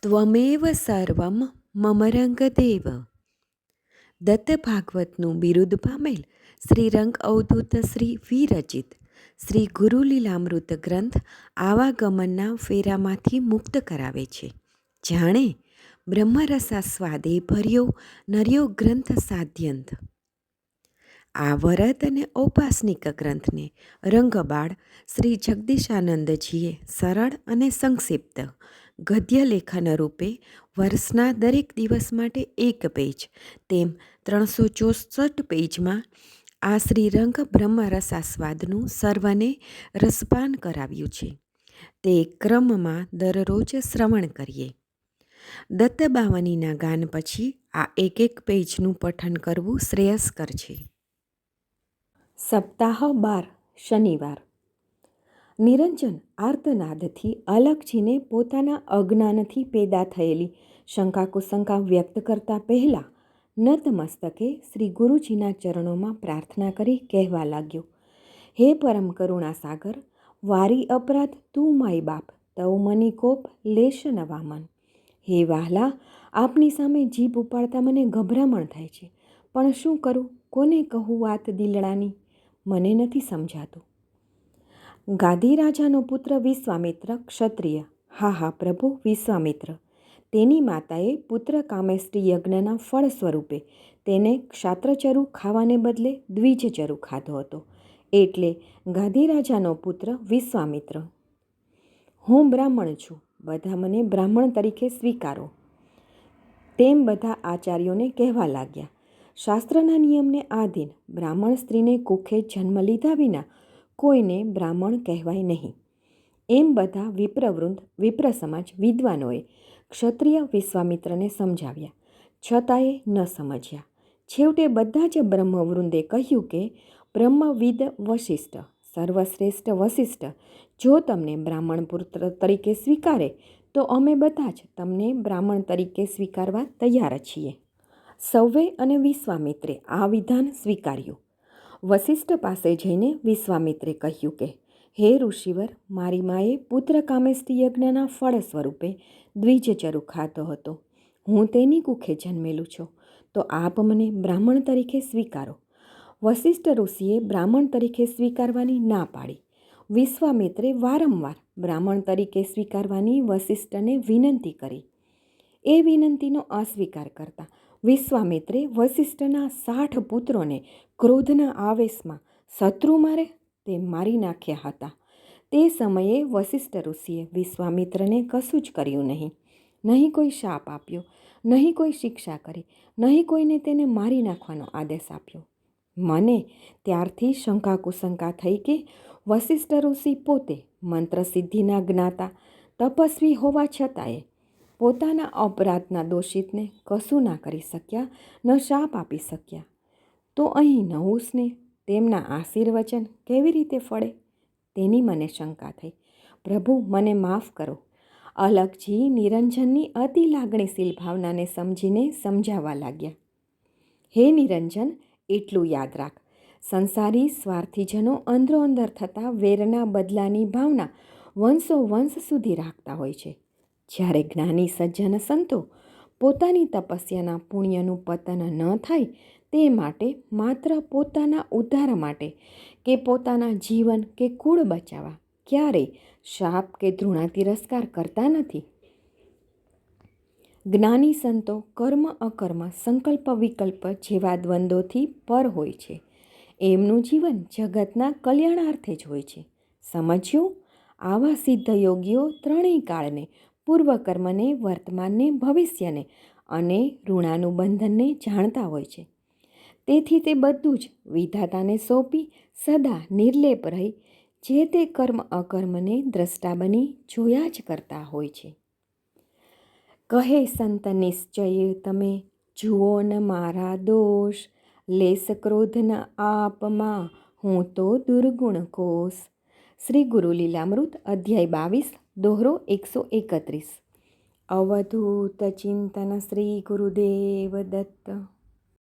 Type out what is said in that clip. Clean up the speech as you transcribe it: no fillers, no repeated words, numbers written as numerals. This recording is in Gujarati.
ત્વમેવ સર્વમ મમ રંગદેવ. દત્ત ભાગવતનું બિરુદ પામેલ શ્રી રંગ અવધૂત શ્રી વિરચિત શ્રી ગુરુલીલામૃત ગ્રંથ આવાગમનના ફેરામાંથી મુક્ત કરાવે છે. જાણે બ્રહ્મરસાસ્વાદે ભર્યો નર્યો ગ્રંથ સાધ્યંત. આ વરદ અને ઔપાસનિક ગ્રંથને રંગબાળ શ્રી જગદીશાનંદજીએ સરળ અને સંક્ષિપ્ત ગદ્ય લેખન રૂપે વર્ષના દરેક દિવસ માટે એક પેજ તેમ 364 પેજમાં આ શ્રીરંગ બ્રહ્મરસાસ્વાદનું સર્વને રસપાન કરાવ્યું છે. તે ક્રમમાં દરરોજ શ્રવણ કરીએ. દત્તબાવનીના ગાન પછી આ એક પેજનું પઠન કરવું શ્રેયસ્કર છે. સપ્તાહ 12 શનિવાર. નિરંજન આર્તનાદથી અલખજીને પોતાના અજ્ઞાનથી પેદા થયેલી શંકાકુશંકા વ્યક્ત કરતા પહેલાં નતમસ્તકે શ્રી ગુરુજીના ચરણોમાં પ્રાર્થના કરી કહેવા લાગ્યો, હે પરમ કરુણા સાગર, વારી અપરાધ તું માય બાપ, તવ મની કોપ લેશ નવામન. હે વહાલા, આપની સામે જીભ ઉપાડતા મને ગભરામણ થાય છે, પણ શું કરું, કોને કહું વાત દિલડાની, મને નથી સમજાતું. ગાદી રાજાનો પુત્ર વિશ્વામિત્ર ક્ષત્રિય. હા પ્રભુ, વિશ્વામિત્ર. તેની માતાએ પુત્ર કામેષ્ટિ યજ્ઞના ફળ સ્વરૂપે તેને ક્ષાત્રચરુ ખાવાને બદલે દ્વિજચરુ ખાધો હતો. એટલે ગાદી રાજાનો પુત્ર વિશ્વામિત્ર. હું બ્રાહ્મણ છું, બધા મને બ્રાહ્મણ તરીકે સ્વીકારો. તેમ બધા આચાર્યોને કહેવા લાગ્યા. શાસ્ત્રના નિયમને આધીન બ્રાહ્મણ સ્ત્રીને કુખે જન્મ લીધા વિના કોઈને બ્રાહ્મણ કહેવાય નહીં. એમ બધા વિપ્રવૃંદ વિપ્ર સમાજ વિદ્વાનોએ ક્ષત્રિય વિશ્વામિત્રને સમજાવ્યા, છતાંય ન સમજ્યા. છેવટે બધા જ બ્રહ્મવૃંદે કહ્યું કે બ્રહ્મવિદ વશિષ્ઠ, સર્વશ્રેષ્ઠ વશિષ્ઠ જો તમને બ્રાહ્મણ પુત્ર તરીકે સ્વીકારે તો અમે બધા જ તમને બ્રાહ્મણ તરીકે સ્વીકારવા તૈયાર છીએ. સૌએ અને વિશ્વામિત્રે આ વિધાન સ્વીકાર્યું. વશિષ્ઠ પાસે જઈને વિશ્વામિત્રે કહ્યું કે હે ઋષિવર, મારી માએ પુત્ર કામેષ્ટિ યજ્ઞના ફળ સ્વરૂપે દ્વિજચરુ ખાધો હતો. હું તેની કુખે જન્મેલું છું, તો આપ મને બ્રાહ્મણ તરીકે સ્વીકારો. વશિષ્ઠ ઋષિએ બ્રાહ્મણ તરીકે સ્વીકારવાની ના પાડી. વિશ્વામિત્રે વારંવાર બ્રાહ્મણ તરીકે સ્વીકારવાની વશિષ્ઠને વિનંતી કરી. એ વિનંતીનો અસ્વીકાર કરતા વિશ્વામિત્રે વશિષ્ઠના 60 પુત્રોને ક્રોધના આવેશમાં શત્રુ મારે તે મારી નાખ્યા હતા. તે સમયે વશિષ્ઠ ઋષિએ વિશ્વામિત્રને કશું જ કર્યું નહીં. નહીં કોઈ શાપ આપ્યો, નહીં કોઈ શિક્ષા કરી, નહીં કોઈને તેને મારી નાખવાનો આદેશ આપ્યો. મને ત્યારથી શંકાકુશંકા થઈ કે વશિષ્ઠ ઋષિ પોતે મંત્રસિદ્ધિના જ્ઞાતા તપસ્વી હોવા છતાંય પોતાના અપરાધના દોષિતને કશું ના કરી શક્યા, ન શાપ આપી શક્યા. તો અહીં નવું સ્નેહ, તેમના આશીર્વચન કેવી રીતે ફળે, તેની મને શંકા થઈ. પ્રભુ, મને માફ કરો. અલખજી નિરંજનની અતિ લાગણીશીલ ભાવનાને સમજીને સમજાવવા લાગ્યા. હે નિરંજન, એટલું યાદ રાખ, સંસારી સ્વાર્થીજનો અંદરોઅંદર થતા વેરના બદલાની ભાવના વંશો સુધી રાખતા હોય છે. જ્યારે જ્ઞાની સજ્જન સંતો પોતાની તપસ્યાના પુણ્યનું પતન ન થાય તે માટે માત્ર પોતાના ઉદ્ધાર માટે કે પોતાના જીવન કે કુળ બચાવવા ક્યારેય શાપ કે ધૃણા તિરસ્કાર કરતા નથી. જ્ઞાની સંતો કર્મ અકર્મ, સંકલ્પ વિકલ્પ જેવા દ્વંદ્વોથી પર હોય છે. એમનું જીવન જગતના કલ્યાણાર્થે જ હોય છે. સમજ્યો? આવા સિદ્ધ યોગીઓ ત્રણેય કાળને, પૂર્વકર્મને, વર્તમાનને, ભવિષ્યને અને ઋણાનુબંધનને જાણતા હોય છે. તેથી તે બધું જ વિધાતાને સોંપી સદા નિર્લેપ રહી જે તે કર્મ અકર્મને દ્રષ્ટા બની જોયા જ કરતા હોય છે. કહે સંત નિશ્ચય તમે જુઓ ન મારા દોષ, લેસ ક્રોધ ન આપમાં હું તો દુર્ગુણ કોષ. શ્રી ગુરુલીલામૃત અધ્યાય 22 દોહરો 131. અવધૂત ચિંતન શ્રી ગુરુદેવ દત્ત.